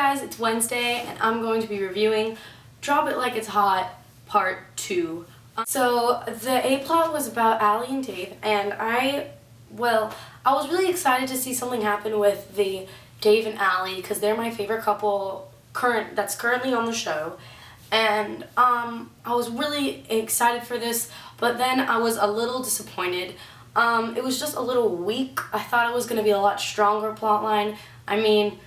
guys, it's Wednesday and I'm going to be reviewing Drop It Like It's Hot Part 2. So the A-plot was about Allie and Dave, and I was really excited to see something happen with the Dave and Allie because they're my favorite couple that's currently on the show. And I was really excited for this, but then I was a little disappointed. It was just a little weak. I thought it was going to be a lot stronger plotline. I mean,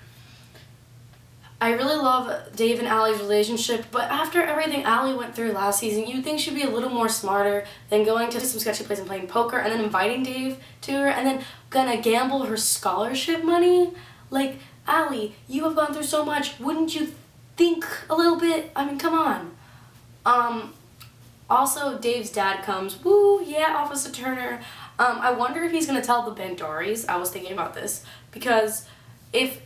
I really love Dave and Allie's relationship, but after everything Allie went through last season, you'd think she'd be a little more smarter than going to some sketchy place and playing poker and then inviting Dave to her and then gonna gamble her scholarship money. Like, Allie, you have gone through so much. Wouldn't you think a little bit? I mean, come on. Also, Dave's dad comes. Woo, yeah, Officer Turner. I wonder if he's gonna tell the Bandaris. I was thinking about this because if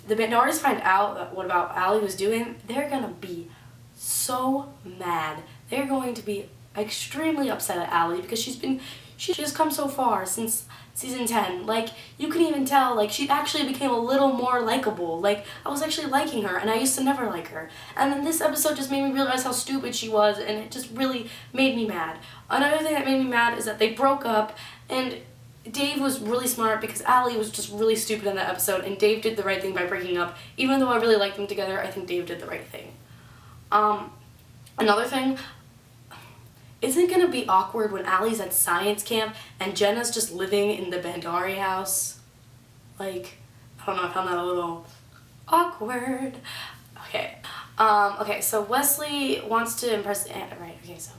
the Bandaris find out what about Allie was doing, they're gonna be so mad. They're going to be extremely upset at Allie because she has come so far since season 10. Like, you can even tell, like, she actually became a little more likable. Like, I was actually liking her, and I used to never like her. And then this episode just made me realize how stupid she was, and it just really made me mad. Another thing that made me mad is that they broke up, and Dave was really smart because Allie was just really stupid in that episode, and Dave did the right thing by breaking up. Even though I really liked them together, I think Dave did the right thing. Another thing, isn't it gonna be awkward when Allie's at science camp and Jenna's just living in the Bandari house? Like, I don't know, I found that a little awkward. Okay. Okay, so Wesley wants to impress Anna, right? Okay, so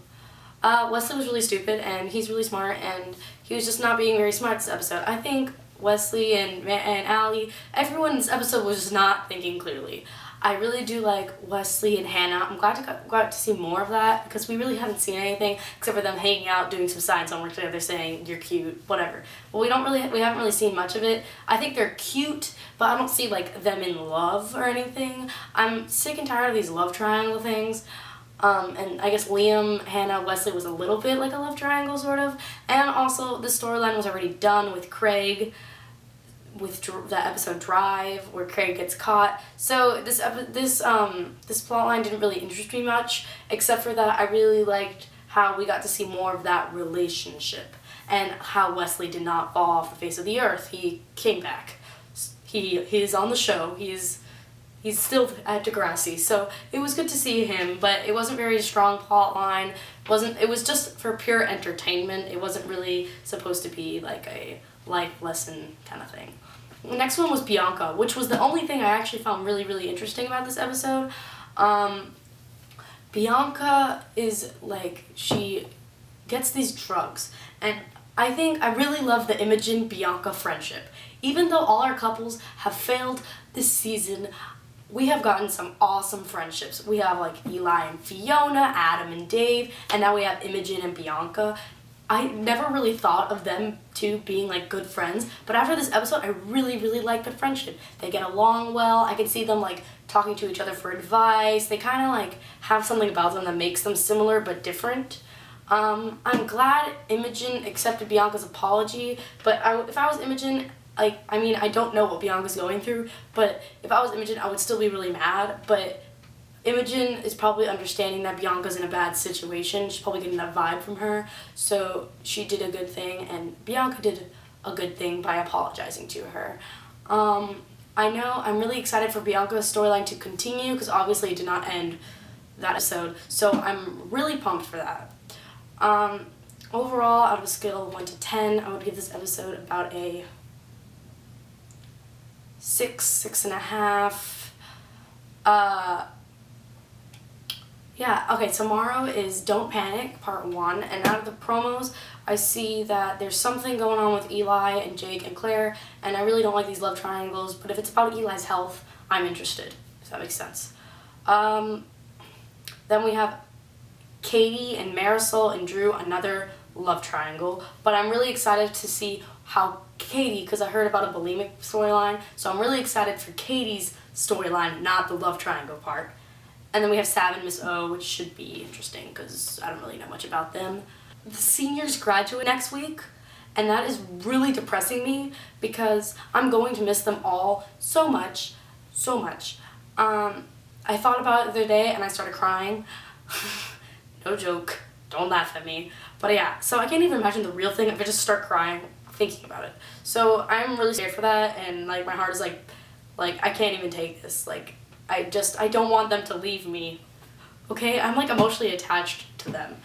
Wesley was really stupid, and he's really smart, and he was just not being very smart this episode. I think Wesley and Allie, everyone in this episode was just not thinking clearly. I really do like Wesley and Hannah. I'm glad to see more of that because we really haven't seen anything except for them hanging out, doing some science homework together, saying you're cute, whatever. But we haven't really seen much of it. I think they're cute, but I don't see like them in love or anything. I'm sick and tired of these love triangle things. And I guess Liam, Hannah, Wesley was a little bit like a love triangle, sort of. And also, the storyline was already done with Craig, with that episode Drive, where Craig gets caught. So this plotline didn't really interest me much, except for that I really liked how we got to see more of that relationship, and how Wesley did not fall off the face of the earth. He came back. He's on the show. He's still at Degrassi, so it was good to see him, but it wasn't very strong plot line. It was just for pure entertainment. It wasn't really supposed to be like a life lesson kind of thing. The next one was Bianca, which was the only thing I actually found really, really interesting about this episode. Bianca is like, she gets these drugs, and I think I really love the Imogen-Bianca friendship. Even though all our couples have failed this season, we have gotten some awesome friendships. We have like Eli and Fiona, Adam and Dave, and now we have Imogen and Bianca. I never really thought of them two being like good friends, but after this episode, I really, really like the friendship. They get along well. I can see them like talking to each other for advice. They kind of like have something about them that makes them similar but different. I'm glad Imogen accepted Bianca's apology, but if I was Imogen, like, I mean, I don't know what Bianca's going through, but if I was Imogen, I would still be really mad, but Imogen is probably understanding that Bianca's in a bad situation. She's probably getting that vibe from her, so she did a good thing, and Bianca did a good thing by apologizing to her. I know I'm really excited for Bianca's storyline to continue, because obviously it did not end that episode, so I'm really pumped for that. Overall, out of a scale of 1 to 10, I would give this episode about a 6.5. Yeah, okay, tomorrow is Don't Panic, Part 1, and out of the promos, I see that there's something going on with Eli and Jake and Claire, and I really don't like these love triangles, but if it's about Eli's health, I'm interested, if that makes sense. Then we have Katie and Marisol and Drew, another love triangle, but I'm really excited to see how Katie, because I heard about a bulimic storyline, so I'm really excited for Katie's storyline, not the love triangle part. And then we have Sav and Miss O, which should be interesting because I don't really know much about them. The seniors graduate next week, and that is really depressing me because I'm going to miss them all so much, so much. I thought about it the other day and I started crying. No joke. Don't laugh at me. But yeah, so I can't even imagine the real thing if I just start crying thinking about it. So I'm really scared for that, and like my heart is like I can't even take this. Like I don't want them to leave me. Okay? I'm like emotionally attached to them.